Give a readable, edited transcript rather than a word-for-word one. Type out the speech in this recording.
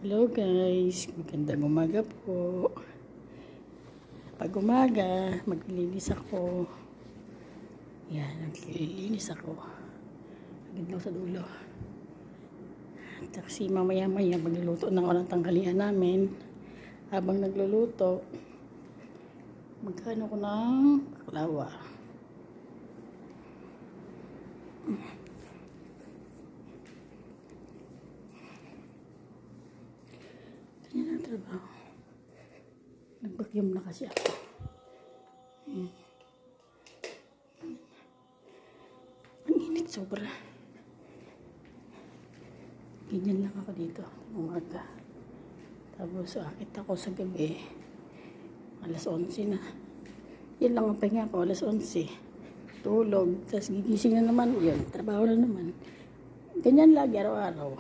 Hello guys, magandang umaga po. Pag umaga, maglilinis ako. Yan, naglilinis ako. Agad lang sa dulo. Kasi mamaya-maya magluluto na ako ng tanghalian namin. Habang nagluluto, magkano ko ng baklawa. Ganyan ang trabaho. Nagbagyam na kasi ako. Ang init sobra. Ganyan lang ako dito. Umaga. Tapos akit ako sa gabi. Alas 11 na. Yan lang ang pahinga ko. Alas 11. Tulog. Tapos gigising na naman. Yun. Trabaho na naman. Ganyan lagi araw-araw.